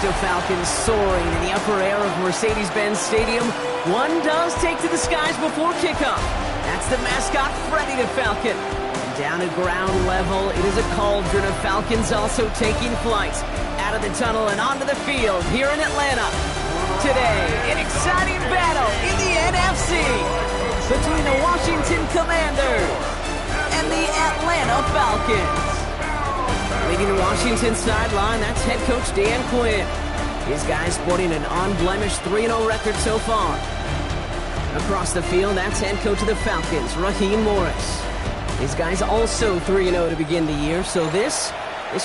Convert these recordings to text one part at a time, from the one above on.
of Falcons soaring in the upper air of Mercedes-Benz Stadium. One does take to the skies before kickoff. That's the mascot, Freddy the Falcon. And down at ground level, it is a cauldron of Falcons also taking flight out of the tunnel and onto the field here in Atlanta. Today, an exciting battle in the NFC between the Washington Commanders and the Atlanta Falcons. Leading the Washington sideline, that's head coach Dan Quinn. His guys sporting an unblemished 3-0 record so far. Across the field, that's head coach of the Falcons, Raheem Morris. His guys also 3-0 to begin the year, so this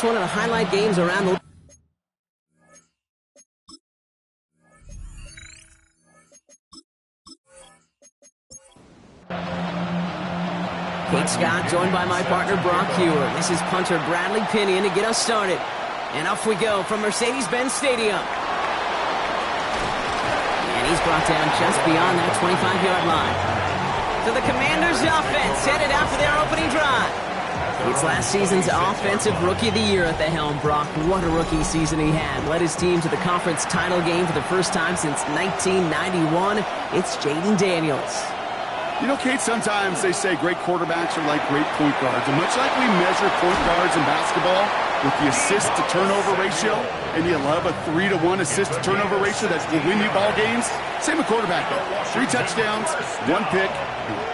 one of the highlight games around the... Kate Scott joined by my partner Brock Hewer. This is punter Bradley Pinion to get us started. And off we go from Mercedes-Benz Stadium. And he's brought down just beyond that 25-yard line. So the Commanders' offense headed out for their opening drive. It's last season's Offensive Rookie of the Year at the helm. Brock, what a rookie season he had. Led his team to the conference title game for the first time since 1991. It's Jaden Daniels. You know, Kate, sometimes they say great quarterbacks are like great point guards. And much like we measure point guards in basketball with the assist-to-turnover ratio, and you love a 3-to-1 assist-to-turnover ratio that will win you ball games, same with quarterback. 3 touchdowns, 1 pick,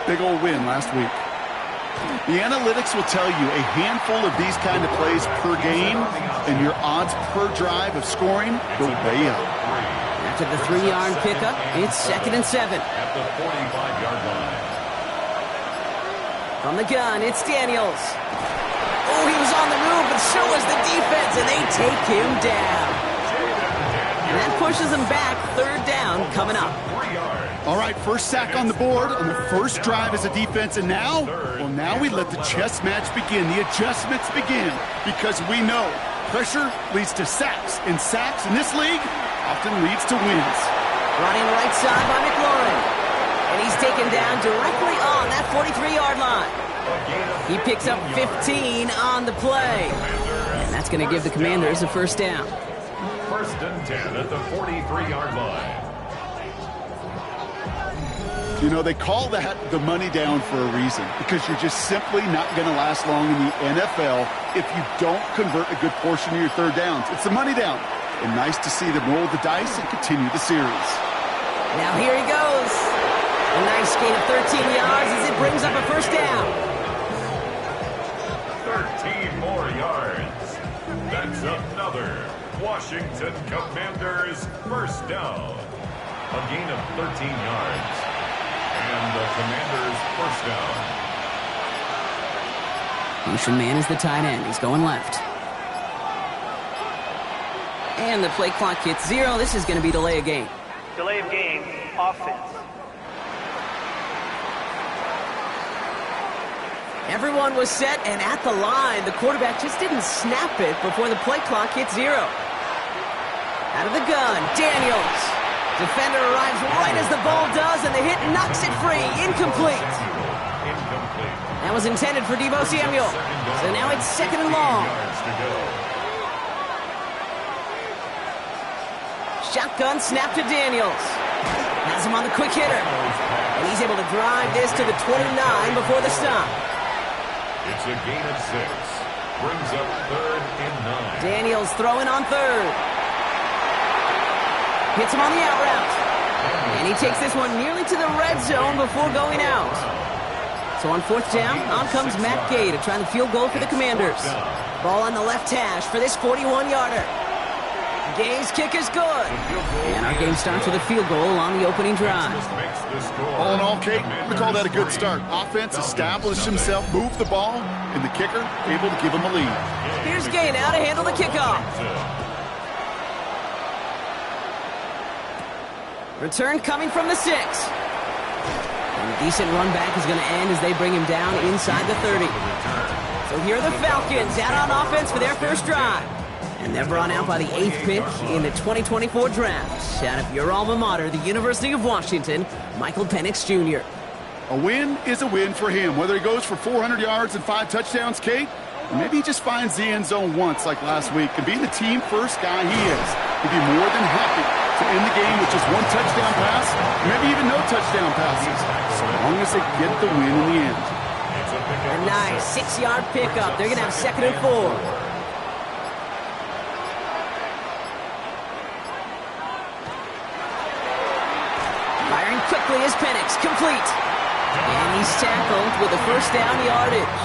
big old win last week. The analytics will tell you a handful of these kind of plays per game, and your odds per drive of scoring go way up. After the 3-yard pickup, it's 2nd and 7. At the 45-yard line. From the gun, it's Daniels. Oh, he was on the move, but so was the defense, and they take him down. And that pushes him back. 3rd down coming up. All right, first sack on the board on the first drive as a defense, and now, well, now we let the chess match begin. The adjustments begin, because we know pressure leads to sacks, and sacks in this league often leads to wins. Running right side by McLaurin. And he's taken down directly on that 43-yard line. He picks up 15 on the play. And that's going to give the Commanders a first down. 1st and 10 at the 43-yard line. You know, they call that the money down for a reason, because you're just simply not going to last long in the NFL if you don't convert a good portion of your 3rd downs. It's the money down. And nice to see them roll the dice and continue the series. Now here he goes. A nice gain of 13 yards as it brings up a first down. 13 more yards. That's another Washington Commanders first down. A gain of 13 yards. And the Commanders first down. Lucian Mann is the tight end. He's going left. And the play clock hits 0. This is going to be delay of game. Delay of game, offense. Everyone was set and at the line. The quarterback just didn't snap it before the play clock hit 0. Out of the gun, Daniels. Defender arrives right as the ball does, and the hit knocks it free. Incomplete. That was intended for Deebo Samuel. So now it's 2nd and long. Shotgun snap to Daniels. Has him on the quick hitter. And he's able to drive this to the 29 before the stop. It's a gain of 6. Brings up 3rd and 9. Daniels throwing on 3rd. Hits him on the out route. And he takes this one nearly to the red zone before going out. So on 4th down, on comes Matt Gay to try the field goal for the Commanders. Ball on the left hash for this 41-yarder. Gay's kick is good. And our game starts with a field goal on the opening drive. All in all, Kate, I'm going to call that a good start. Offense established himself, moved the ball, and the kicker able to give him a lead. Here's Gay now to handle the kickoff. Return coming from the 6. And a decent run back is going to end as they bring him down inside the 30. So here are the Falcons out on offense for their first drive. And they're brought out by the 8th pick in the 2024 draft. Out of your alma mater, the University of Washington, Michael Penix Jr. A win is a win for him, whether he goes for 400 yards and 5 touchdowns, Kate, or maybe he just finds the end zone once like last week. And being the team first guy he is, he'd be more than happy to end the game with just one touchdown pass, maybe even no touchdown passes, so long as they get the win in the end. A nice 6-yard pickup. They're going to have 2nd and 4. Firing quickly is Penix, complete. And he's tackled with a 1st down yardage.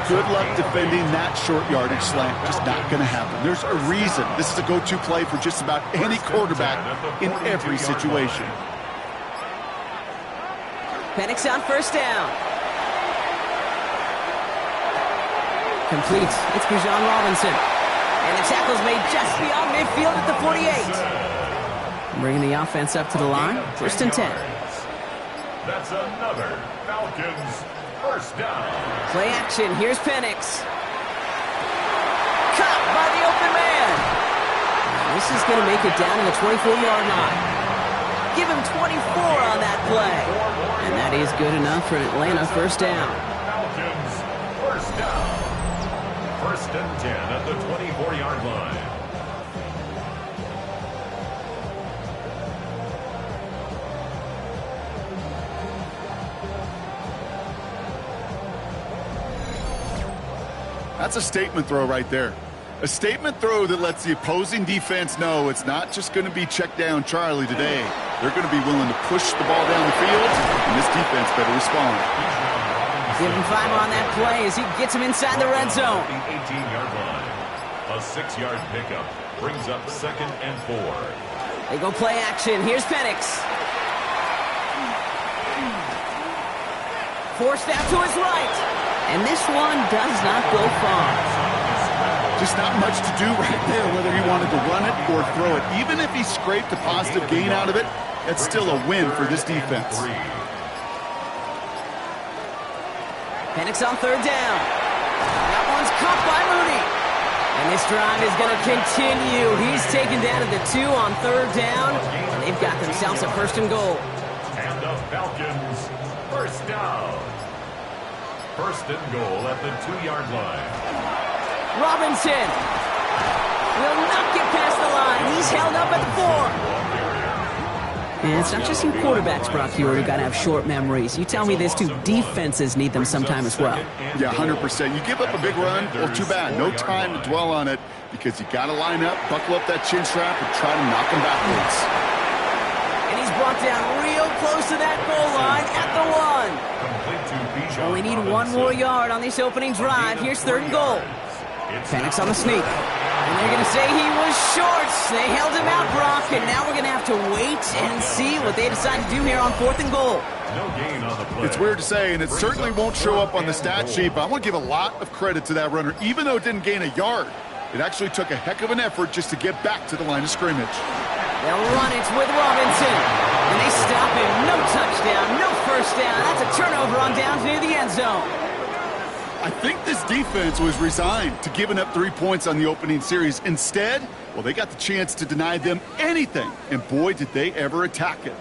Good luck defending that short yardage slant. Just not going to happen. There's a reason this is a go-to play for just about any quarterback in every situation. Penix on 1st down. Complete. It's Bijan Robinson. And the tackle's made just beyond midfield at the 48. Bringing the offense up to the line. 1st and 10. That's another Falcons 1st down. Play action. Here's Penix. Caught by the open man. This is going to make it down to the 24-yard line. Give him 24 on that play. And that is good enough for an Atlanta 1st down. Falcons 1st down. 1st and 10 at the 24-yard line. That's a statement throw right there. A statement throw that lets the opposing defense know it's not just going to be check down Charlie today. They're going to be willing to push the ball down the field, and this defense better respond. Give him 5 on that play as he gets him inside the red zone. The 18-yard line. A 6-yard pickup brings up 2nd and 4. They go play action. Here's Penix. Forced out to his right. And this one does not go far. Just not much to do right there, whether he wanted to run it or throw it. Even if he scraped a positive gain out of it, that's still a win for this defense. Penix on 3rd down. That one's caught by Mooney. And this drive is going to continue. He's taken down to the 2 on 3rd down. And they've got themselves a 1st and goal. And the Falcons 1st down. 1st and goal at the 2-yard line. Robinson will not get past the line. He's held up at the 4. And it's not just you quarterbacks, Brock Huard, who got to have short memories. You tell me this too. Defenses need them sometime as well. Yeah, 100%. You give up a big run, well, too bad. No time to dwell on it because you got to line up, buckle up that chin strap, and try to knock him backwards. And he's brought down real close to that goal line at the 1. Only need 1 more yard on this opening drive. Here's 3rd and goal. Penix on the sneak. And they're going to say he was short. They held him out, Brock, and now we're going to have to wait and see what they decide to do here on 4th and goal. No gain on the play. It's weird to say, and it certainly won't show up on the stat sheet, but I want to give a lot of credit to that runner. Even though it didn't gain a yard, it actually took a heck of an effort just to get back to the line of scrimmage. They'll run it with Robinson. And they stop him. No touchdown, no 1st down. That's a turnover on downs near the end zone. I think this defense was resigned to giving up 3 points on the opening series. Instead, well, they got the chance to deny them anything, and boy, did they ever attack it.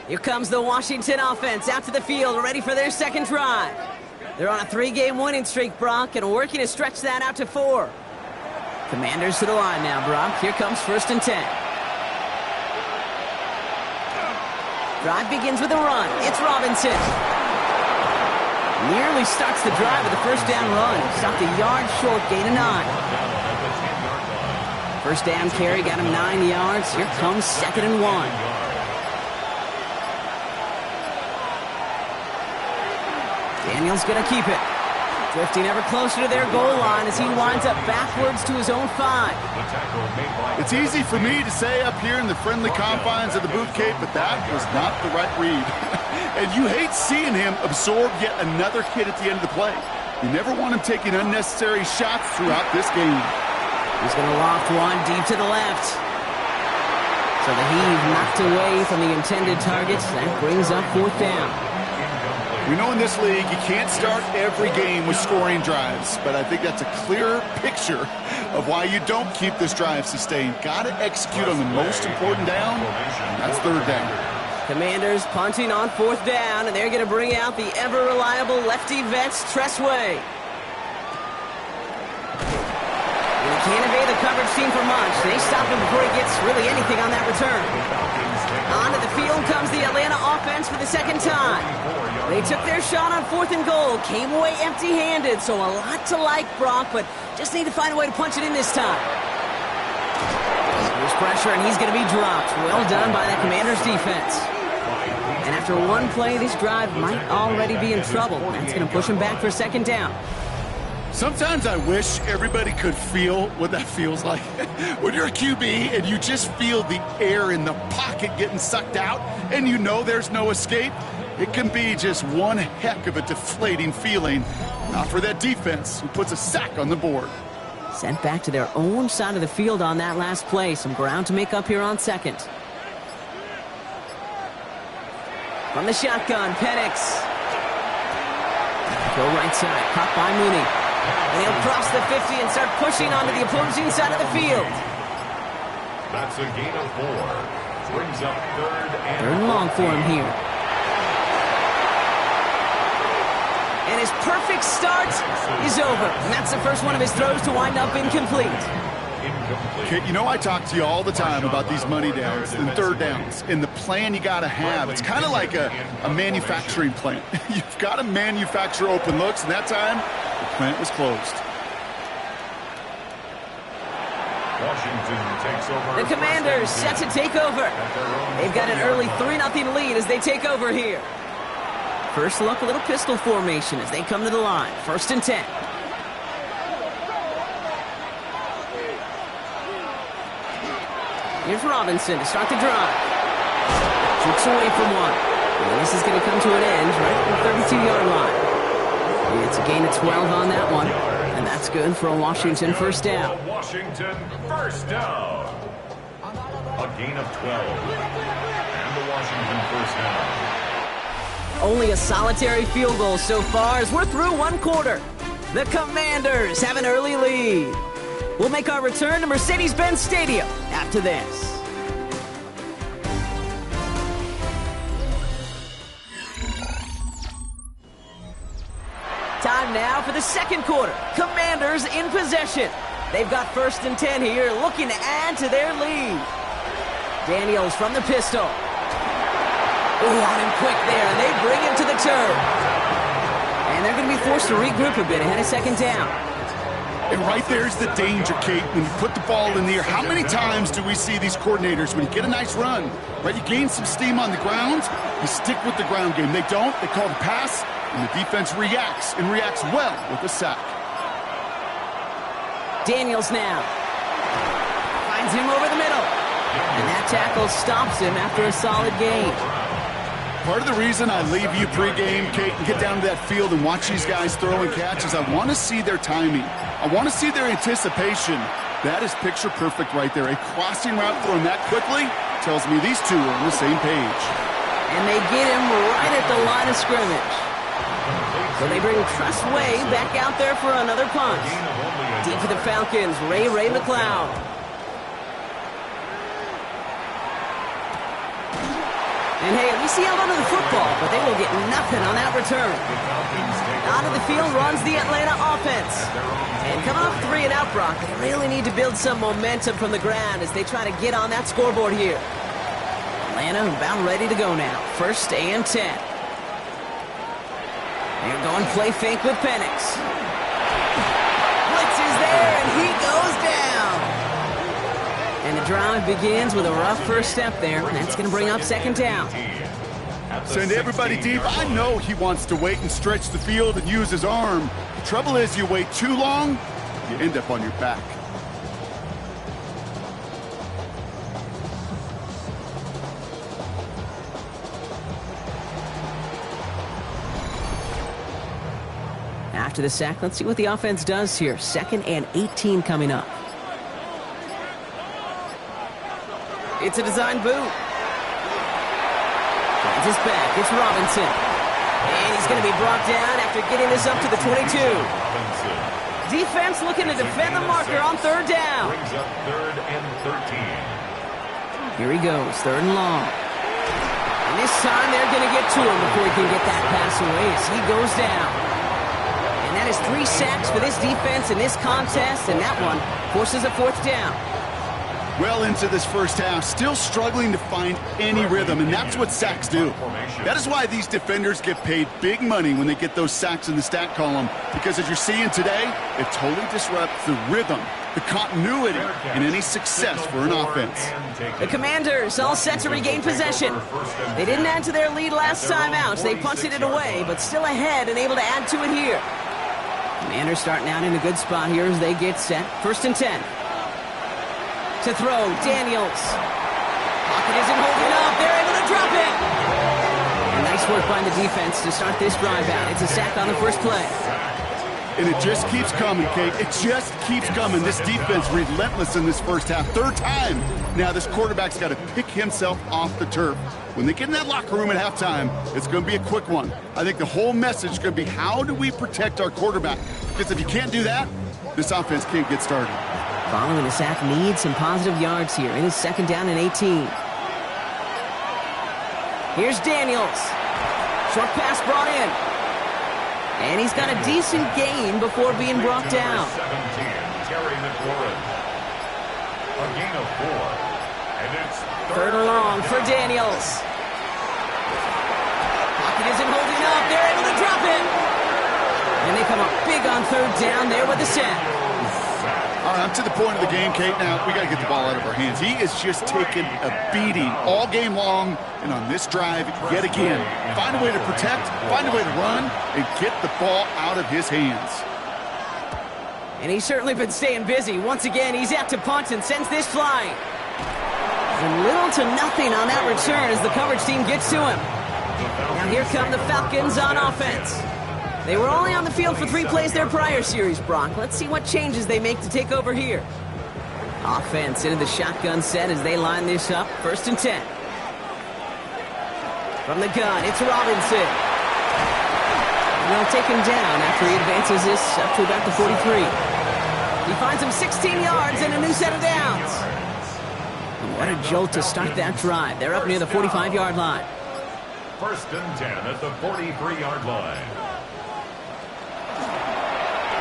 Here comes the Washington offense out to the field, ready for their 2nd drive. They're on a 3-game winning streak, Brock, and working to stretch that out to 4. Commanders to the line now, Brock. Here comes 1st and 10. Drive begins with a run. It's Robinson. Nearly starts the drive with a 1st down run. Stopped a yard short, gain of 9. 1st down carry, got him 9 yards. Here comes 2nd and 1. Daniel's going to keep it. Drifting ever closer to their goal line as he winds up backwards to his own 5. It's easy for me to say up here in the friendly confines of the Booth Cape, but that was not the right read. And you hate seeing him absorb yet another hit at the end of the play. You never want him taking unnecessary shots throughout this game. He's going to loft one deep to the left. So the heave knocked away from the intended targets. That brings up 4th down. We know in this league you can't start every game with scoring drives, but I think that's a clearer picture of why you don't keep this drive sustained. Got to execute on the most important down. That's 3rd down. Commanders punting on 4th down, and they're going to bring out the ever-reliable lefty vets, Tressway. Can't evade the coverage team for much. They stop him before he gets really anything on that return. Onto the field comes the Atlanta offense for the second time. They took their shot on 4th and goal, came away empty-handed, so a lot to like, Brock, but just need to find a way to punch it in this time. There's pressure, and he's going to be dropped. Well done by that Commanders defense. And after one play, this drive might already be in trouble. That's going to push him back for second down. Sometimes I wish everybody could feel what that feels like. When you're a QB and you just feel the air in the pocket getting sucked out and you know there's no escape, it can be just one heck of a deflating feeling. Not for that defense who puts a sack on the board. Sent back to their own side of the field on that last play. Some ground to make up here on second. From the shotgun, Penix. Go right side, caught by Mooney. And he'll cross the 50 and start pushing onto the opposing side of the field. That's a gain of 4. Brings up third and long for him here. And his perfect start is over. And that's the first one of his throws to wind up incomplete. Okay, you know I talk to you all the time about these money downs and third downs and the plan you got to have. It's kind of like a manufacturing plant. You've got to manufacture open looks, and that time the plant was closed. Washington takes over. The Commanders set to take over. They've got an early 3-0 lead as they take over here. First look, a little pistol formation as they come to the line. 1st and 10. Here's Robinson to start the drive. Kicks away from one. And this is going to come to an end right at the 32-yard line. It's a gain of 12 on that one. And that's good for a Washington first down. Washington first down. A gain of 12. And the Washington first down. Only a solitary field goal so far as we're through one quarter. The Commanders have an early lead. We'll make our return to Mercedes-Benz Stadium after this. Time now for the second quarter. Commanders in possession. They've got 1st and 10 here, looking to add to their lead. Daniels from the pistol. Ooh, on him quick there, and they bring him to the turf. And they're going to be forced to regroup a bit ahead of second down. And right there's the danger, Kate, when you put the ball in the air. How many times do we see these coordinators, when you get a nice run, right, you gain some steam on the ground, you stick with the ground game. They don't, they call the pass, and the defense reacts, and reacts well with a sack. Daniels now. Finds him over the middle. And that tackle stops him after a solid gain. Part of the reason I leave you pregame, Kate, and get down to that field and watch these guys throw and catch is I want to see their timing. I want to see their anticipation. That is picture perfect right there. A crossing route thrown that quickly tells me these two are on the same page. And they get him right at the line of scrimmage. So they bring Tress Way back out there for another punt. Deep for the Falcons, Ray McLeod. And hey, at least he held onto the football, but they will get nothing on that return. Out of the field runs the Atlanta offense. And coming off 3 and out, Brock, they really need to build some momentum from the ground as they try to get on that scoreboard here. Atlanta about ready to go now. 1st and 10. They're going play fake with Penix. Blitz is there, and he goes down. And the drive begins with a rough first step there. And that's going to bring up second down. Send everybody deep. I know he wants to wait and stretch the field and use his arm. The trouble is you wait too long, you end up on your back. After the sack, let's see what the offense does here. 2nd and 18 coming up. It's a design boot. Finds his back. It's Robinson. And he's going to be brought down after getting this up to the 22. Defense looking to defend the marker on 3rd down. Brings up 3rd and 13. Here he goes, 3rd and long. And this time they're going to get to him before he can get that pass away as he goes down. And that has 3 sacks for this defense in this contest, and that one forces a 4th down. Well into this first half, still struggling to find any rhythm, and that's what sacks do. That is why these defenders get paid big money when they get those sacks in the stat column, because as you're seeing today, it totally disrupts the rhythm, the continuity, and any success for an offense. The Commanders all set to regain possession. They didn't add to their lead last time out, so they punted it away, but still ahead and able to add to it here. Commanders starting out in a good spot here as they get set. 1st and 10. To throw, Daniels. Pocket isn't holding up. They're able to drop it. And nice work by the defense to start this drive out. It's a sack on the first play. And it just keeps coming, Kate. It just keeps coming. This defense relentless in this first half. 3rd time. Now this quarterback's got to pick himself off the turf. When they get in that locker room at halftime, it's going to be a quick one. I think the whole message is going to be, how do we protect our quarterback? Because if you can't do that, this offense can't get started. Following the sack needs some positive yards here. It is 2nd down and 18. Here's Daniels. Short pass brought in. And he's got a decent gain before being brought down. 17, Terry McLaurin. A gain of 4. And it's 3rd and long for Daniels. Pocket isn't holding up. They're able to drop it. And they come up big on 3rd down there with the sack. All right, I'm to the point of the game, Kate. Now, we got to get the ball out of our hands. He is just taking a beating all game long, and on this drive, yet again, find a way to protect, find a way to run, and get the ball out of his hands. And he's certainly been staying busy. Once again, he's out to punt and sends this flying. And little to nothing on that return as the coverage team gets to him. Now here come the Falcons on offense. They were only on the field for 3 plays their prior series, Brock. Let's see what changes they make to take over here. Offense into the shotgun set as they line this up. 1st and 10. From the gun, it's Robinson. They'll take him down after he advances this up to about the 43. He finds him 16 yards and a new set of downs. And what a jolt to start that drive. They're up near the 45-yard line. 1st and 10 at the 43-yard line.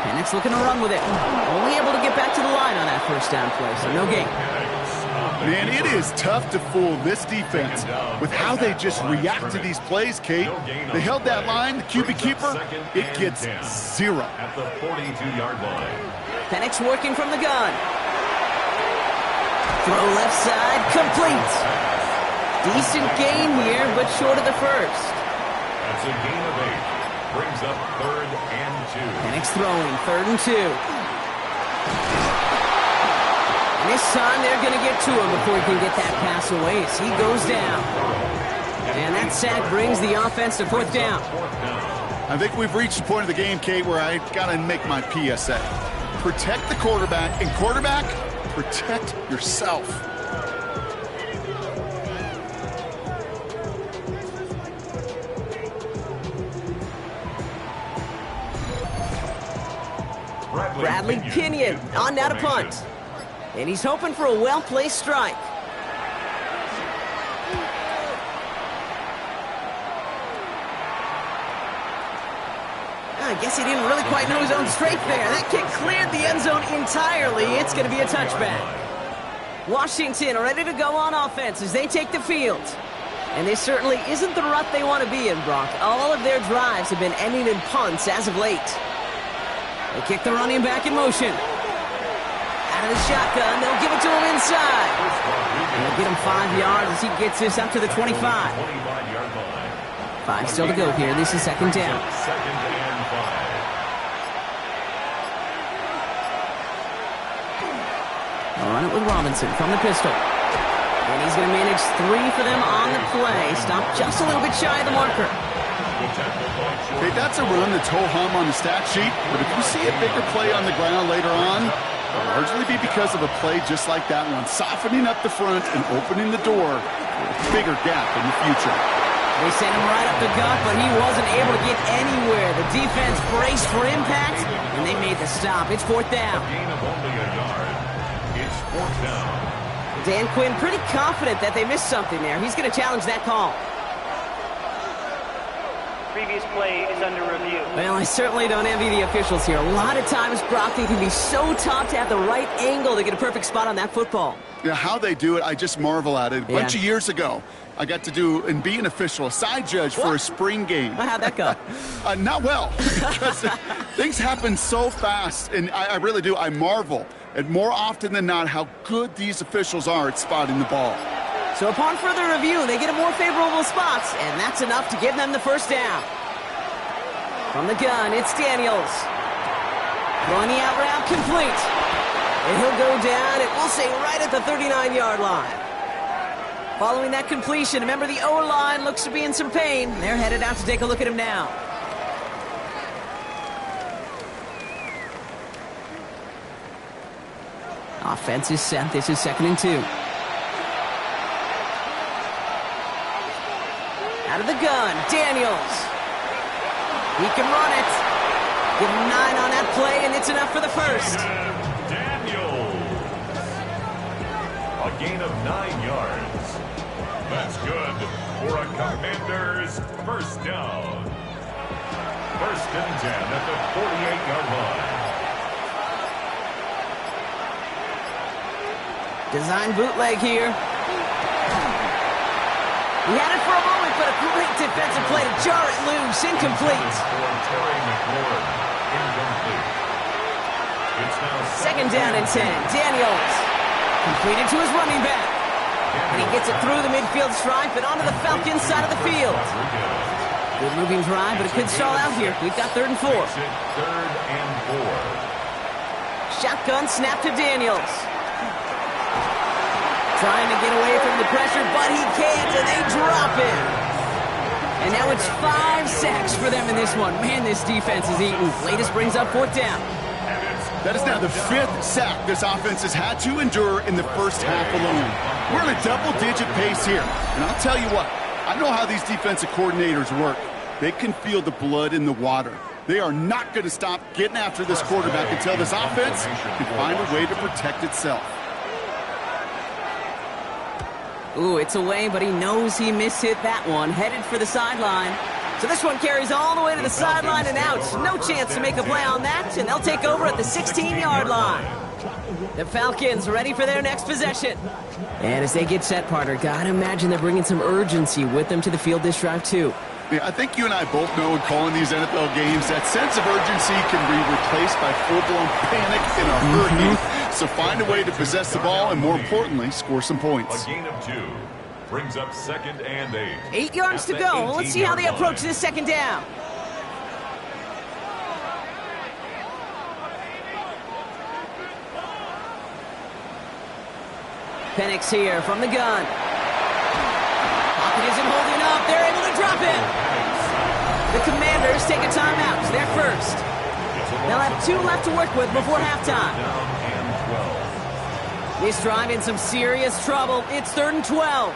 And it's looking to run with it. Only able to get back to the line on that 1st down play, so no gain. Man, it is tough to fool this defense with how they just react to these plays, Kate. They held that line, the QB keeper, it gets 0. At the 42-yard line. Penix working from the gun. Throw left side, complete. Decent gain here, but short of the 1st. That's a gain of 8. Brings up 3rd and 2. Penix throwing, 3rd and 2. And this time they're going to get to him before he can get that pass away as he goes down. And that sack brings the offense to 4th down. I think we've reached the point of the game, Kate, where I got to make my PSA. Protect the quarterback, and quarterback, protect yourself. Bradley Pinion on now to punt. And he's hoping for a well-placed strike. I guess he didn't really quite know his own strength there. That kick cleared the end zone entirely. It's going to be a touchback. Washington ready to go on offense as they take the field. And this certainly isn't the rut they want to be in, Brock. All of their drives have been ending in punts as of late. They kick the running back in motion. Out of the shotgun, they'll give it to him inside. And they'll get him 5 yards as he gets this up to the 25. 5 still to go here. This is 2nd down. 2nd and 5. They'll run it with Robinson from the pistol. And he's going to manage 3 for them on the play. Stop just a little bit shy of the marker. Okay, that's a run that's ho-hum on the stat sheet, but if you see a bigger play on the ground later on, it'll largely be because of a play just like that one, softening up the front and opening the door for a bigger gap in the future. They sent him right up the gut, but he wasn't able to get anywhere. The defense braced for impact, and they made the stop. It's 4th down. Gain of only a yard. It's 4th down. Dan Quinn pretty confident that they missed something there. He's going to challenge that call. Previous play is under review. Well, I certainly don't envy the officials here. A lot of times, Brock, they can be so tough to have the right angle to get a perfect spot on that football. Yeah, how they do it, I just marvel at it. A bunch of years ago, I got to do and be an official, a side judge for a spring game. How'd that go? Not well, because things happen so fast, and I really do. I marvel at more often than not how good these officials are at spotting the ball. So upon further review, they get a more favorable spots, and that's enough to give them the first down. From the gun, it's Daniels. Throwing the out route complete. And he'll go down, and we'll say right at the 39-yard line. Following that completion, remember the O-line looks to be in some pain. They're headed out to take a look at him now. Offense is set. This is 2nd and 2. Out of the gun, Daniels. He can run it. Give him 9 on that play, and it's enough for the first. Daniels. A gain of 9 yards. That's good for a Commander's first down. 1st and 10 at the 48-yard line. Design bootleg here. He had it for a moment, but a great defensive play to jar it loose. Incomplete. Second down and 10. Daniels. Completed to his running back. And he gets it through the midfield stripe and onto the Falcons side of the field. Good moving drive, but it could stall out here. We've got 3rd and 4. 3rd and 4. Shotgun snap to Daniels. Trying to get away from the pressure, but he can't, and they drop him. And now it's 5 sacks for them in this one. Man, this defense is eating. Latest brings up 4th down. That is now the 5th sack this offense has had to endure in the first half alone. We're at a double-digit pace here. And I'll tell you what, I know how these defensive coordinators work. They can feel the blood in the water. They are not going to stop getting after this quarterback until this offense can find a way to protect itself. Ooh, it's away, but he knows he mishit that one. Headed for the sideline. So this one carries all the way to the sideline and out. No chance to make a play on that, and they'll take over at the 16-yard line. The Falcons ready for their next possession. And as they get set, partner, gotta imagine they're bringing some urgency with them to the field this drive, too. Yeah, I think you and I both know in calling these NFL games that sense of urgency can be replaced by full-blown panic in a hurry. So find a way to possess the ball and, more importantly, score some points. A gain of 2 brings up 2nd and 8. 8 yards to go. Let's see how they approach this 2nd down. Penix here from the gun. Pocket isn't holding up. They're able to drop it. The Commanders take a timeout. They're first. They'll have 2 left to work with before halftime. This drive in some serious trouble. It's 3rd and 12.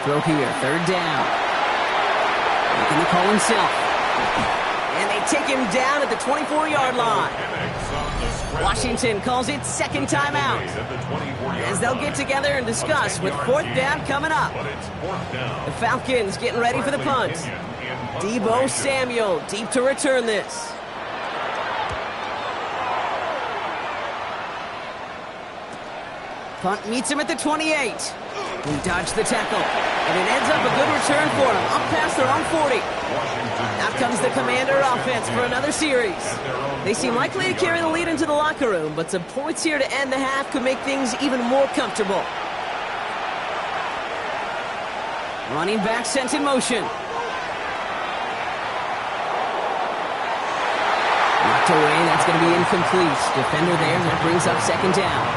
Throw here, 3rd down. Making the call himself. And they take him down at the 24-yard line. Washington calls it 2nd timeout. As they'll get together and discuss with 4th down coming up. The Falcons getting ready for the punt. Deebo Samuel deep to return this. Punt meets him at the 28. He dodged the tackle, and it ends up a good return for him, up past their own 40. Out comes the Commander offense for another series. They seem likely to carry the lead into the locker room, but some points here to end the half could make things even more comfortable. Running back sent in motion. Knocked away, that's going to be incomplete. Defender there, that brings up 2nd down.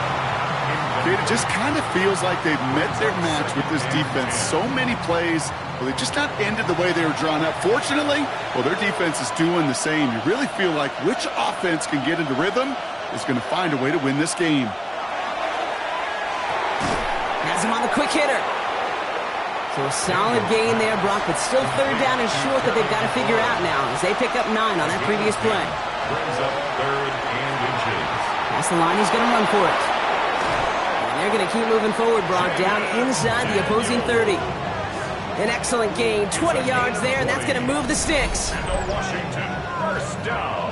It just kind of feels like they've met their match with this defense. So many plays, well, they just not ended the way they were drawn up. Fortunately, well, their defense is doing the same. You really feel like which offense can get into rhythm is going to find a way to win this game. Has him on the quick hitter. So a solid gain there, Brock, but still 3rd down and short that they've got to figure out now as they pick up 9 on that previous play. Brings up 3rd and inches. That's the line, he's going to run for it. they're going to keep moving forward, Brock, down inside the opposing 30. An excellent gain, 20 yards there, and that's going to move the sticks. And a Washington first down.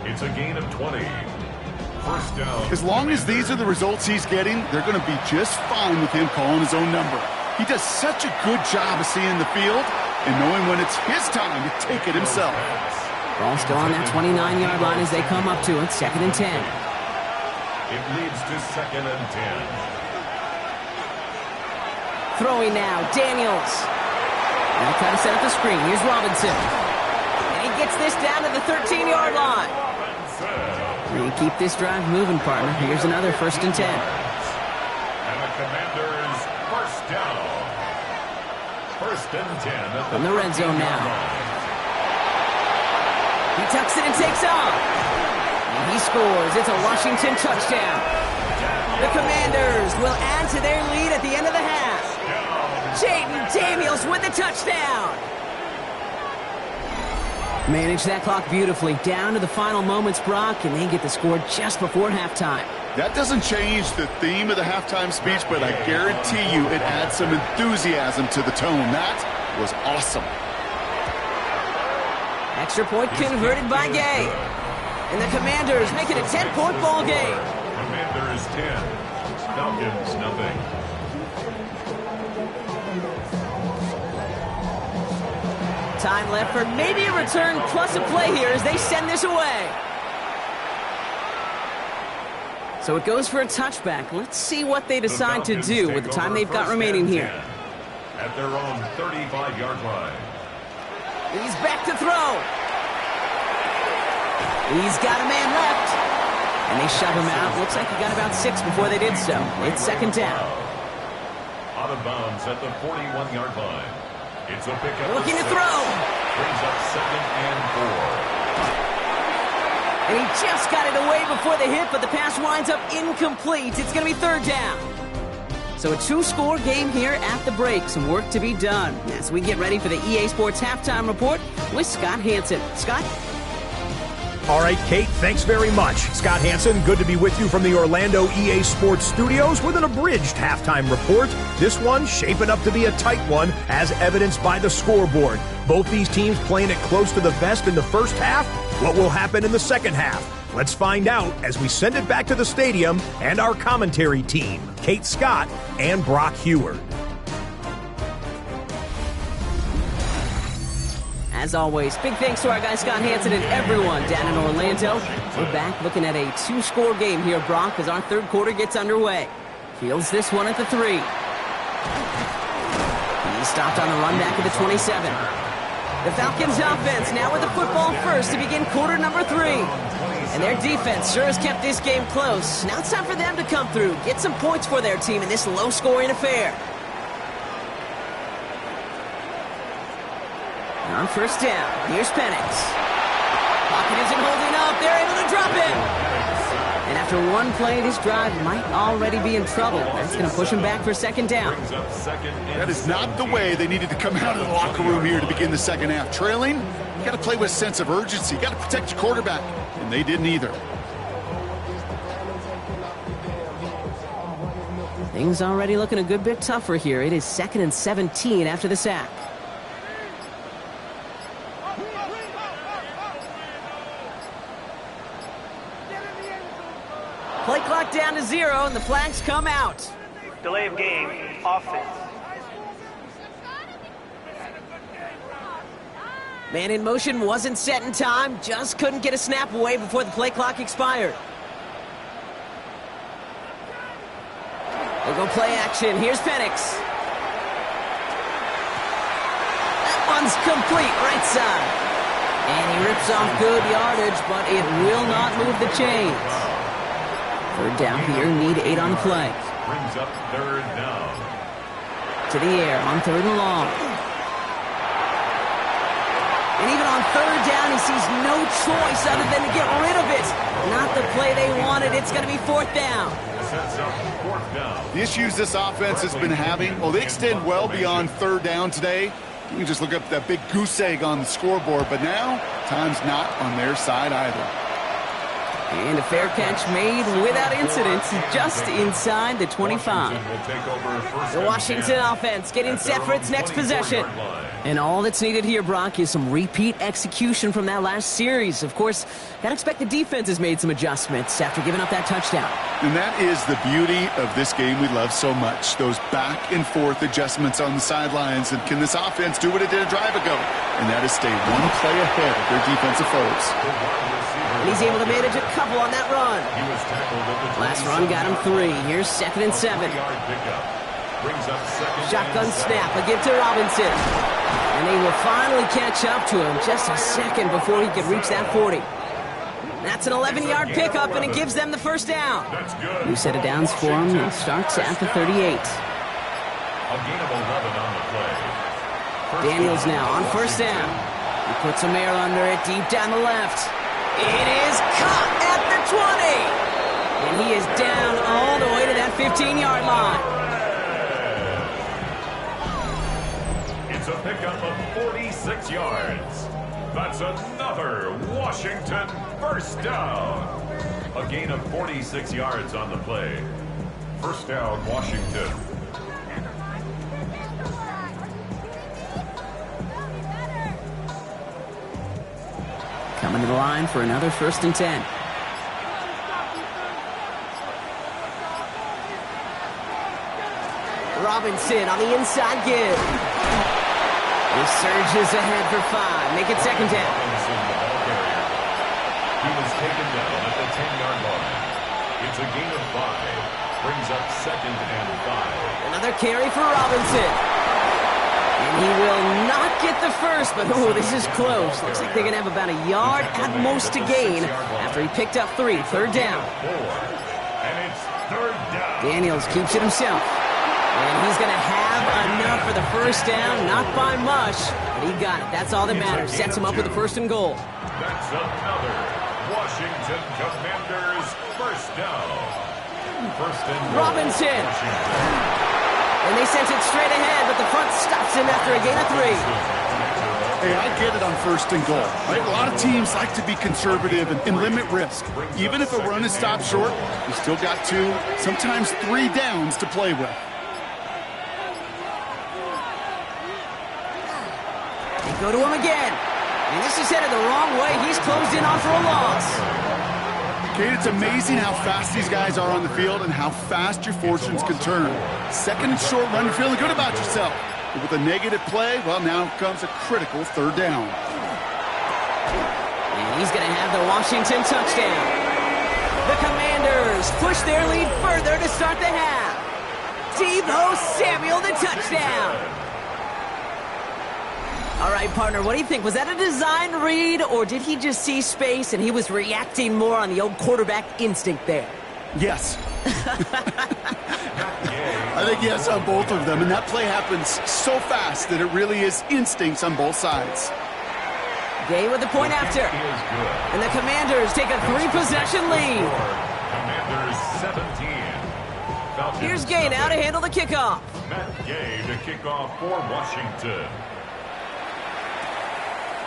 It's a gain of 20. First down. As long as these are the results he's getting, they're going to be just fine with him calling his own number. He does such a good job of seeing the field and knowing when it's his time to take it himself. Ball still on that 29-yard line as they come up to it, 2nd and 10. It leads to 2nd and 10. Throwing now, Daniels. Now trying to set up the screen. Here's Robinson. And he gets this down to the 13-yard line. And you keep this drive moving, partner. Here's another 1st and 10. And the Commanders first down. 1st and 10. From the red zone now. He tucks it and takes off. And he scores. It's a Washington touchdown. The Commanders will add to their lead at the end of the half. Jaden Daniels with the touchdown. Manage that clock beautifully. Down to the final moments, Brock, and they get the score just before halftime. That doesn't change the theme of the halftime speech, but I guarantee you it adds some enthusiasm to the tone. That was awesome. Extra point converted by Gay. And the Commanders make it a 10-point ball game. Commanders 10. Falcons nothing. Time left for maybe a return plus a play here as they send this away. So it goes for a touchback. Let's see what they decide to do with the time they've got remaining here. At their own 35-yard line. He's back to throw. He's got a man left. And they shove him out. Looks like he got about 6 before they did so. It's 2nd down. Out of bounds at the 41-yard line. It's a pickup. Looking to throw. Brings up 2nd and 4. And he just got it away before the hit, but the pass winds up incomplete. It's going to be 3rd down. So a 2-score game here at the break. Some work to be done as we get ready for the EA Sports Halftime Report with Scott Hanson. Scott? All right, Kate, thanks very much. Scott Hanson, good to be with you from the Orlando EA Sports Studios with an abridged halftime report. This one shaping up to be a tight one, as evidenced by the scoreboard. Both these teams playing it close to the vest in the first half. What will happen in the second half? Let's find out as we send it back to the stadium and our commentary team, Kate Scott and Brock Heward. As always, big thanks to our guy Scott Hanson and everyone down in Orlando. We're back looking at a 2-score game here, Brock, as our 3rd quarter gets underway. Fields this one at the 3. He stopped on the run back at the 27. The Falcons offense now with the football first to begin quarter number 3. And their defense sure has kept this game close. Now it's time for them to come through, get some points for their team in this low-scoring affair. On 1st down, here's Penix. Pocket isn't holding up. They're able to drop him. And after one play, this drive might already be in trouble. That's going to push him back for 2nd down. That is not the way they needed to come out of the locker room here to begin the second half. Trailing, you got to play with a sense of urgency. You got to protect your quarterback, and they didn't either. Things already looking a good bit tougher here. It is 2nd and 17 after the sack. Play clock down to 0, and the flags come out. Delay of game, offense. Man in motion wasn't set in time, just couldn't get a snap away before the play clock expired. They'll go play action. Here's Penix. That one's complete, right side. And he rips off good yardage, but it will not move the chains. 3rd down here, need 8 on the play. Brings up 3rd down. To the air on 3rd and long. And even on 3rd down, he sees no choice other than to get rid of it. Not the play they wanted. It's going to be 4th down. Sets up 4th down. The issues this offense has been having, well, they extend well beyond 3rd down today. You can just look up that big goose egg on the scoreboard, but now time's not on their side either. And a fair catch made without incident, just inside the 25. The Washington offense getting set for its next possession. And all that's needed here, Brock, is some repeat execution from that last series. Of course, gotta expect the defense has made some adjustments after giving up that touchdown. And that is the beauty of this game we love so much. Those back and forth adjustments on the sidelines. And can this offense do what it did a drive ago? And that is stay one play ahead of their defensive foes. And he's able to manage a couple on that run. Last run got him 3. Here's 2nd and 7. Shotgun snap, a give to Robinson. And they will finally catch up to him just a second before he could reach that 40. That's an 11-yard pickup, and it gives them the first down. New set of downs for him, and starts at the 38. A gain of 11 on the play. Daniels now on first down. He puts some air under it, deep down the left. It is caught at the 20. And he is down all the way to that 15-yard line. It's a pickup of 46 yards. That's another Washington first down. A gain of 46 yards on the play. First down, Washington. Coming to the line for another 1st and 10. Robinson on the inside give. He surges ahead for 5. Make it 2nd down. He was taken down at the 10-yard line. It's a gain of 5. Brings up 2nd and 5. Another carry for Robinson. And he will not get the first, but this is close. Looks like they're going to have about a yard at most to gain after he picked up 3. 3rd down. And it's 3rd down. Daniels keeps it himself. And he's going to have enough for the first down, not by much, but he got it. That's all that matters. Sets him up with the 1st and goal. That's another Washington Commanders first down. 1st and goal. Robinson. And they sent it straight ahead, but the front stops him after a gain of 3. Hey, I get it on 1st and goal. Right? A lot of teams like to be conservative and limit risk. Even if a run is stopped short, you still got 2, sometimes 3 downs to play with. They go to him again. And this is headed the wrong way. He's closed in on for a loss. Kate, it's amazing how fast these guys are on the field and how fast your fortunes can turn. 2nd and short run, you're feeling good about yourself. But with a negative play, well, now comes a critical 3rd down. And he's going to have the Washington touchdown. The Commanders push their lead further to start the half. Deebo Samuel, the touchdown. All right, partner, what do you think? Was that a design read, or did he just see space and he was reacting more on the old quarterback instinct there? Yes. I think yes on both of them, and that play happens so fast that it really is instincts on both sides. Gay with the point after. And the Commanders take a 3-possession lead. Commanders 17. Here's Gay now to handle the kickoff. Matt Gay to kick off for Washington.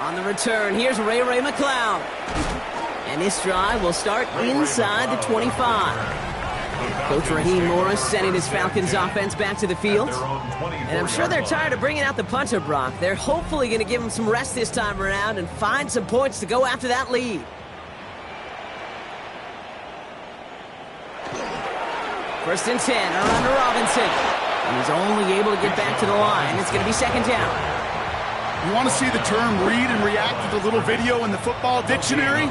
On the return, here's Ray McCloud. And this drive will start inside the 25. Coach Raheem Morris sending his Falcons offense back to the field. And I'm sure they're tired of bringing out the punter, Brock. They're hopefully going to give him some rest this time around and find some points to go after that lead. First and 10, around to Robinson. And he's only able to get back to the line. It's going to be 2nd down. You want to see the term read and react with a little video in the football dictionary?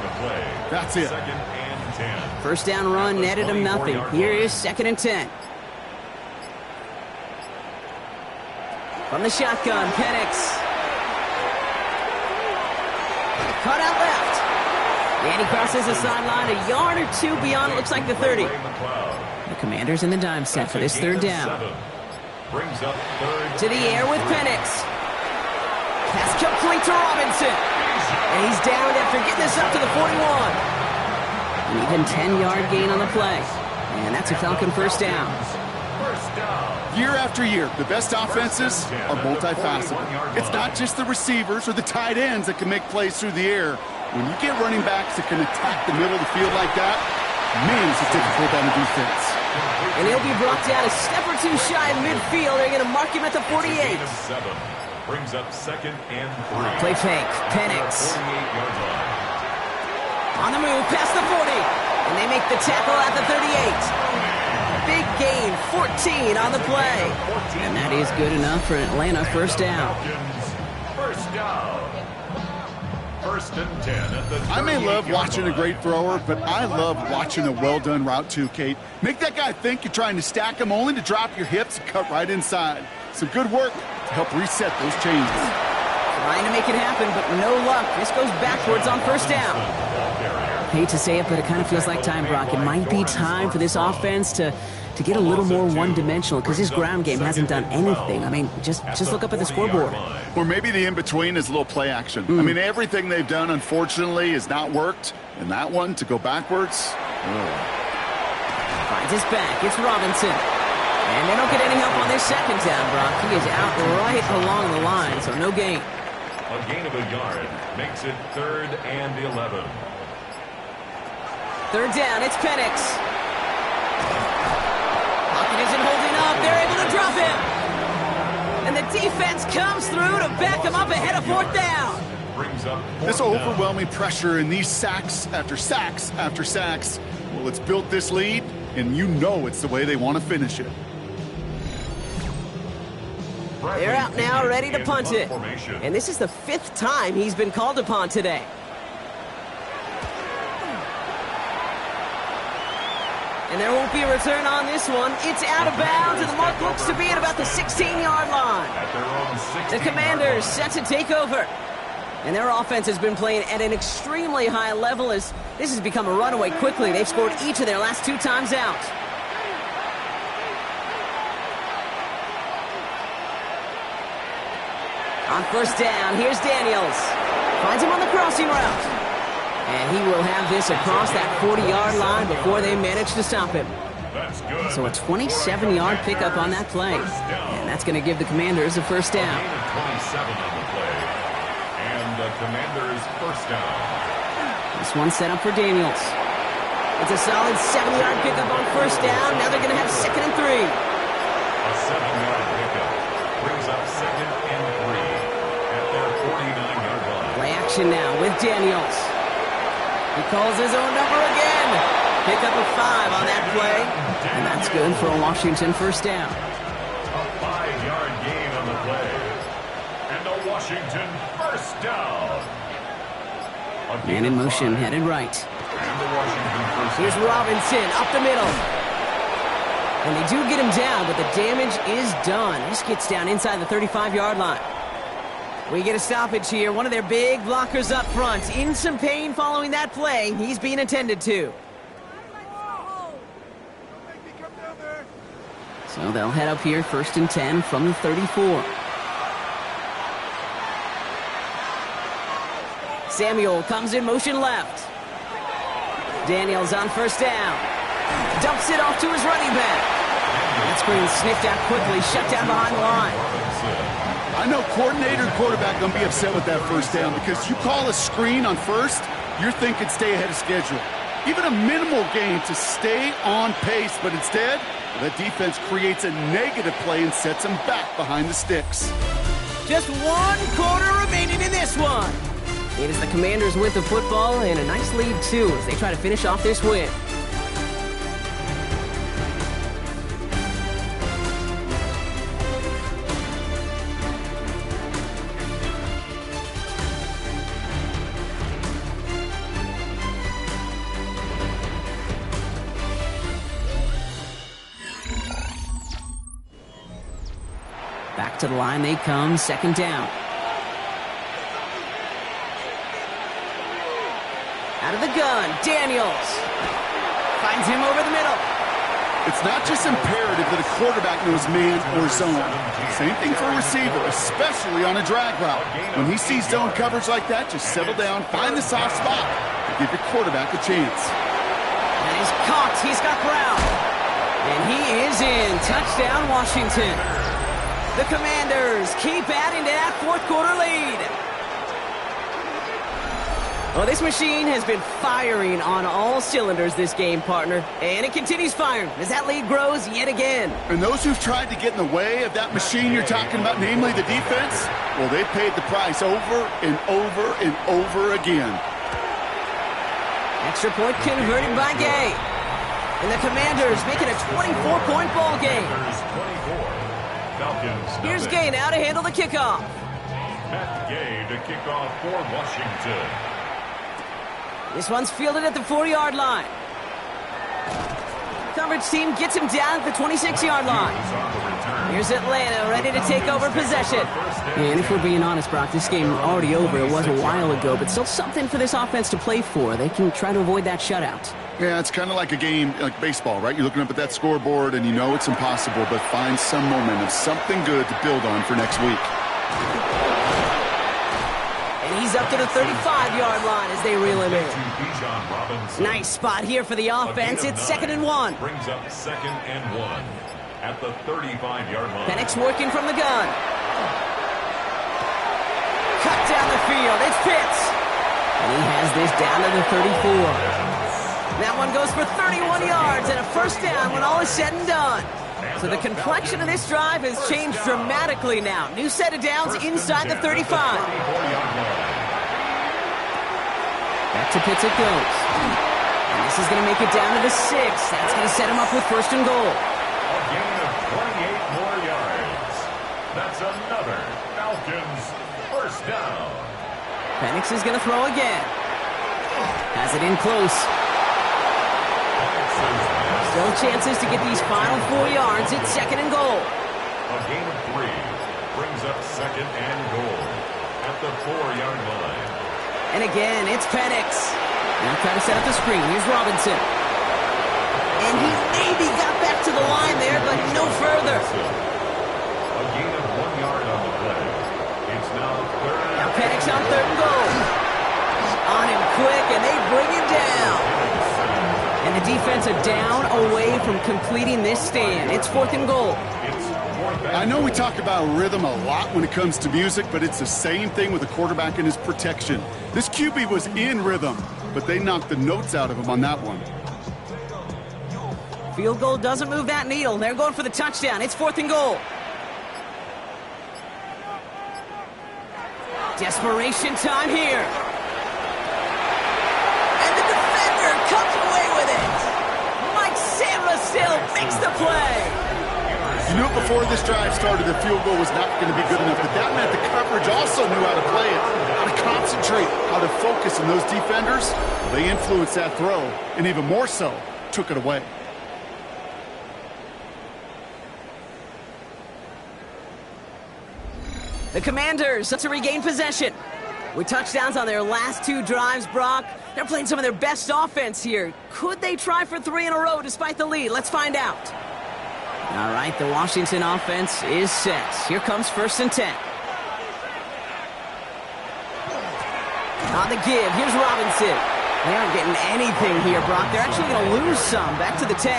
That's it. 2nd and 10. First down run netted him nothing. Here is 2nd and 10. From the shotgun, Penix. Cut out left. And he crosses the sideline a yard or 2 beyond, it looks like the 30. The Commanders in the dime set for this 3rd down. Brings up 3rd. To the air with Penix. Pass complete to Robinson. And he's down after getting this up to the 41. An even 10-yard gain on the play. And that's a Falcon first down. Year after year, the best offenses are multifaceted. It's not just the receivers or the tight ends that can make plays through the air. When you get running backs that can attack the middle of the field like that, man, it's difficult on the defense. And he'll be brought down a step or two shy of midfield. They're going to mark him at the 48. Brings up 2nd and 3. Play fake. Penix. 48-yard line. On the move, past the 40. And they make the tackle at the 38. Big gain, 14 on the play. And that is good enough for Atlanta. First down. First down. 1st and 10 at the 38-yard line. I may love watching a great thrower, but I love watching a well-done route too, Kate. Make that guy think you're trying to stack him only to drop your hips and cut right inside. Some good work to help reset those changes. Trying to make it happen, but no luck. This goes backwards on first down. Hate to say it, but it kind of feels like time, Brock. It might be time for this offense to get a little more one-dimensional because his ground game hasn't done anything. I mean, just look up at the scoreboard. Or maybe the in-between is a little play action. I mean, everything they've done, unfortunately, has not worked. And that one, to go backwards, Finds his back. It's Robinson. And they don't get any help on this second down, Brock. He is out right along the line, so no gain. A gain of a yard makes it 3rd and 11. 3rd down, it's Penix. Pocket isn't holding up. They're able to drop him. And the defense comes through to back him up ahead of 4th down. Brings up this 4th down. overwhelming pressure and these sacks after sacks after sacks, well, it's built this lead, and you know it's the way they want to finish it. They're out now, ready to punt it. And this is the 5th time he's been called upon today. And there won't be a return on this one. It's out of bounds, and the mark looks to be at about the 16-yard line. The Commanders set to take over. And their offense has been playing at an extremely high level as this has become a runaway quickly. They've scored each of their last 2 times out. On first down, here's Daniels. Finds him on the crossing route. And he will have this across that 40-yard line before they manage to stop him. That's good. So a 27-yard pickup on that play. And that's going to give the Commanders a first down. 27 on the play. And the Commanders first down. This one set up for Daniels. It's a solid 7-yard pickup on first down. Now they're going to have 2nd and 3. A 7-yard pickup brings up 2nd and 3 at their 49-yard line. Play action now with Daniels. He calls his own number again. Pick up a 5 on that play. And that's good for a Washington first down. A 5-yard gain on the play. And a Washington first down. Man in motion, headed right. And the Washington first Here's down. Robinson up the middle. And they do get him down, but the damage is done. This gets down inside the 35-yard line. We get a stoppage here. One of their big blockers up front. In some pain following that play. He's being attended to. So they'll head up here 1st and 10 from the 34. Samuel comes in motion left. Daniels on first down. Dumps it off to his running back. That screen sniffed out quickly, shut down behind the line. I know coordinator and quarterback going to be upset with that first down because you call a screen on first, you're thinking stay ahead of schedule. Even a minimal gain to stay on pace, but instead, the defense creates a negative play and sets them back behind the sticks. Just 1 quarter remaining in this one. It is the Commanders with the football and a nice lead, too, as they try to finish off this win. Back to the line they come, 2nd down. Out of the gun, Daniels. Finds him over the middle. It's not just imperative that a quarterback knows man or zone. Same thing for a receiver, especially on a drag route. When he sees zone coverage like that, just settle down, find the soft spot, and give your quarterback a chance. And he's caught. He's got Brown. And he is in. Touchdown, Washington. The Commanders keep adding to that 4th quarter lead. Well, this machine has been firing on all cylinders this game, partner. And it continues firing as that lead grows yet again. And those who've tried to get in the way of that machine you're talking about, namely the defense, well, they paid the price over and over and over again. Extra point converted by Gay. And the Commanders make it a 24-point ball game. Here's Gay now to handle the kickoff. Matt Gay to kick off for Washington. This one's fielded at the 4-yard line. Coverage team gets him down at the 26-yard line. Here's Atlanta ready to take over possession. And if we're being honest, Brock, this game already over. It was a while ago, but still something for this offense to play for. They can try to avoid that shutout. Yeah, it's kind of like a game, like baseball, right? You're looking up at that scoreboard, and you know it's impossible, but find some momentum, something good to build on for next week. He's up to the 35-yard line as they reel him in. Nice spot here for the offense. It's 2nd and 1. Brings up 2nd and 1 at the 35-yard line. Penix working from the gun. Cut down the field. It's Pitts. And he has this down to the 34. That one goes for 31 yards and a first down when all is said and done. So the complexion of this drive has changed dramatically now. New set of downs inside the 35. Back to Pitts it goes. And this is going to make it down to the 6. That's going to set him up with 1st and goal. A gain of 28 more yards. That's another Falcons first down. Penix is going to throw again. Has it in close. Still chances to get these final 4 yards. It's 2nd and goal. A gain of 3 brings up 2nd and goal at the 4-yard line. And again, it's Penix. Now trying to set up the screen. Here's Robinson. And he maybe got back to the line there, but no further. A gain of 1 yard on the play. It's now 3rd. Now Penix on 3rd and goal. On him quick, and they bring him down. And the defense a down away from completing this stand. It's 4th and goal. I know we talk about rhythm a lot when it comes to music, but it's the same thing with the quarterback and his protection. This QB was in rhythm, but they knocked the notes out of him on that one. Field goal doesn't move that needle. They're going for the touchdown. It's 4th and goal. Desperation time here. And the defender comes away with it. Mike Sandra still makes the play. You knew before this drive started the field goal was not going to be good enough, but that meant the coverage also knew how to play it, how to concentrate, how to focus, and those defenders, they influenced that throw, and even more so, took it away. The Commanders set to regain possession. With touchdowns on their last 2 drives, Brock, they're playing some of their best offense here. Could they try for 3 in a row despite the lead? Let's find out. All right, the Washington offense is set. Here comes 1st and 10. On the give, here's Robinson. They aren't getting anything here, Brock. They're actually going to lose some. Back to the 10.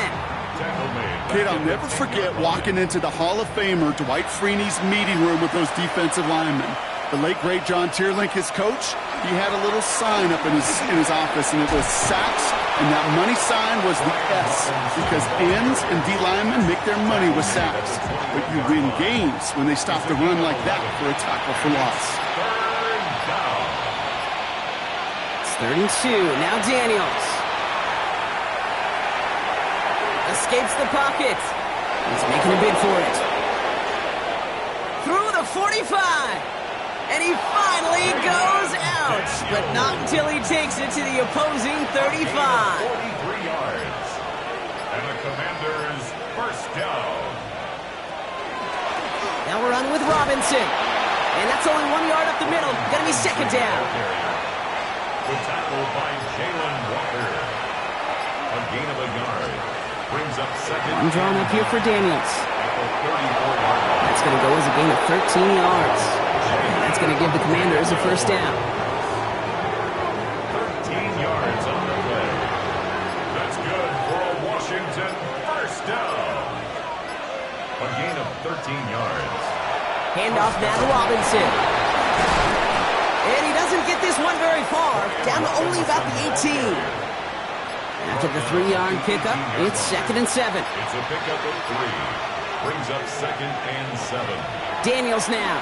Kid, I'll never forget walking into the Hall of Famer Dwight Freeney's meeting room with those defensive linemen. The late, great John Tierlink, his coach, he had a little sign up in his office, and it was sacks, and that money sign was the S, because ends and D linemen make their money with sacks. But you win games when they stop the run like that for a tackle for loss. It's 3rd and 2. Now Daniels. Escapes the pocket. He's making a bid for it. Through the 45. And he finally goes out. But not until he takes it to the opposing 35. 43 yards. And the Commanders first down. Now we're on with Robinson. And that's only 1 yard up the middle. Gonna be 2nd down. The tackle by Jalen Walker. A gain of a yard. Brings up 2nd. One drawn up here for Daniels. At the 34-yard line. That's going to go as a gain of 13 yards. And that's going to give the Commanders a first down. 13 yards on the play. That's good for a Washington first down. A gain of 13 yards. Handoff now to Robinson. And he does doesn't get this one very far, down to only about the 18. After the 3-yard pickup, it's 2nd and 7. It's a pickup of 3. Brings up 2nd and 7. Daniels now.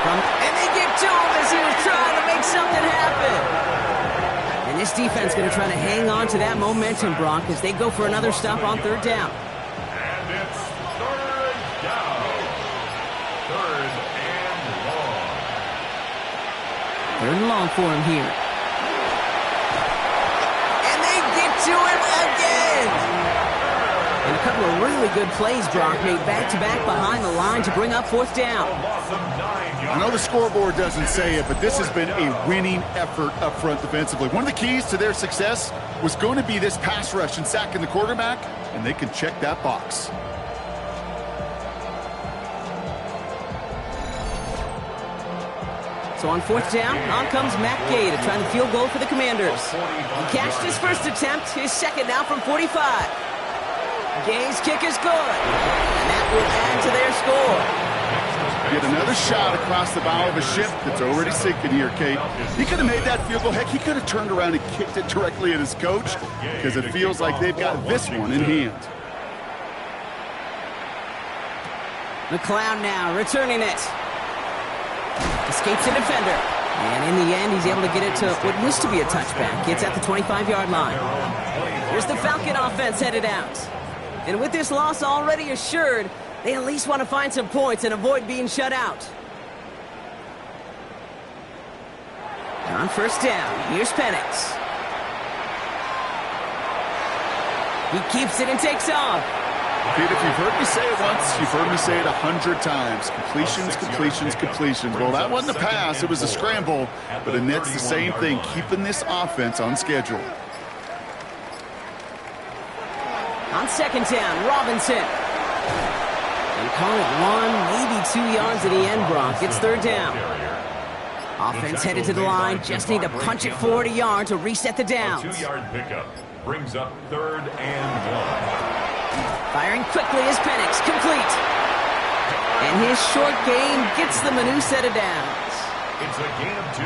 And they get to him as he was trying to make something happen. And this defense going to try to hang on to that momentum, Brock, as they go for another stop on 3rd down. And it's 3rd down. 3rd and long. 3rd and long for him here. And they get to him again. And a couple of really good plays, Brock, made back-to-back behind the line to bring up 4th down. I know the scoreboard doesn't say it, but this has been a winning effort up front defensively. One of the keys to their success was going to be this pass rush and sacking the quarterback, and they can check that box. So on 4th down, on comes Matt Gay to try the field goal for the Commanders. He cashed his first attempt, his second now from 45. Gay's kick is good, and that will add to their score. Get another shot across the bow of a ship that's already sinking here, Kate. He could have made that field goal. Heck, he could have turned around and kicked it directly at his coach because it feels like they've got this one in hand. McLeod now returning it. Escapes a defender. And in the end, he's able to get it to what used to be a touchback. It's at the 25-yard line. Here's the Falcon offense headed out. And with this loss already assured, they at least want to find some points and avoid being shut out. On 1st down, here's Penix. He keeps it and takes off. Pete, if you've heard me say it once, you've heard me say it 100 times. Completions, completions, completions. Well, that wasn't a pass. It was a scramble. But Annette's the same thing, keeping this offense on schedule. On 2nd down, Robinson. They call it 1, maybe 2 yards at the end, Brock. It's 3rd down. Offense headed to the line. Just need to punch it forward a yard to reset the downs. A 2-yard pickup brings up 3rd and 1. Firing quickly is Penix, complete. And his short game gets them a new set of downs. It's a gain of 2.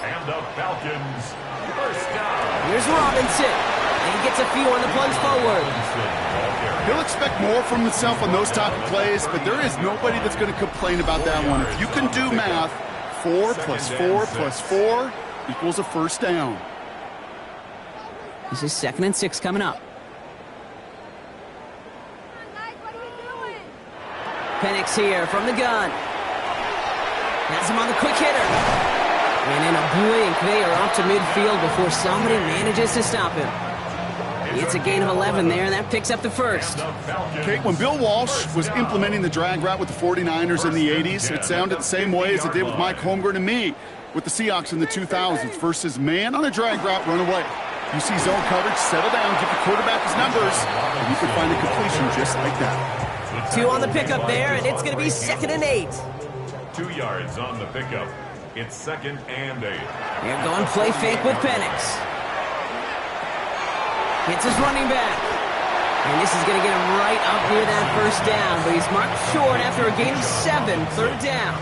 And the Falcons, 1st down. Here's Robinson. And he gets a few on the plunge forward. He'll expect more from himself on those type of plays, but there is nobody that's going to complain about that one. If you can do math, 4 plus 4 plus 4 equals a 1st down. This is 2nd and 6 coming up. Penix here from the gun. Has him on the quick hitter. And in a blink, they are up to midfield before somebody manages to stop him. It's a gain of 11 there, and that picks up the 1st. Kate, when Bill Walsh was implementing the drag route with the 49ers in the 80s, it sounded the same way as it did with Mike Holmgren and me with the Seahawks in the 2000s versus man on a drag route, run away. You see zone coverage, settle down, give the quarterback his numbers, and you can find a completion just like that. 2 on the pickup there, and it's going to be 2nd and 8. 2 yards on the pickup. It's 2nd and 8. They're going play fake with Penix. Hits his running back. And this is going to get him right up near that 1st down, but he's marked short after a gain of 7, 3rd down.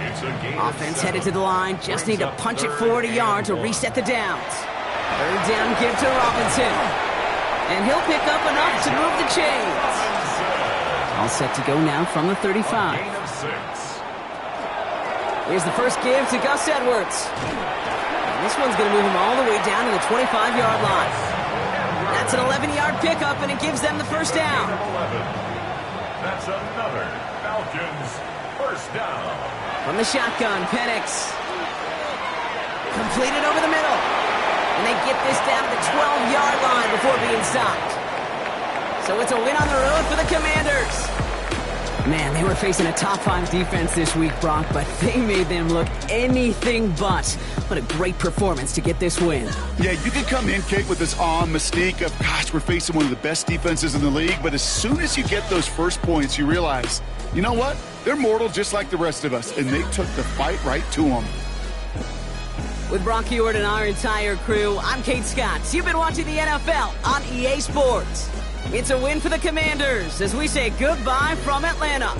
It's a gain Offense headed to the line, just need to punch it forward a yard to reset the downs. 3rd down, give to Robinson. And he'll pick up enough to move the chains. All set to go now from the 35. Here's the first give to Gus Edwards. And this one's going to move him all the way down to the 25-yard line. That's an 11-yard pickup, and it gives them the 1st down. That's another Falcons 1st down. From the shotgun, Penix. Completed over the middle. And they get this down to the 12-yard line before being stopped. So it's a win on the road for the Commanders. Man, they were facing a top-5 defense this week, Brock, but they made them look anything but. What a great performance to get this win. Yeah, you can come in, Kate, with this awe and mystique of, gosh, we're facing one of the best defenses in the league, but as soon as you get those first points, you realize, you know what? They're mortal just like the rest of us, and they took the fight right to them. With Brock Ewart and our entire crew, I'm Kate Scott. You've been watching the NFL on EA Sports. It's a win for the Commanders as we say goodbye from Atlanta.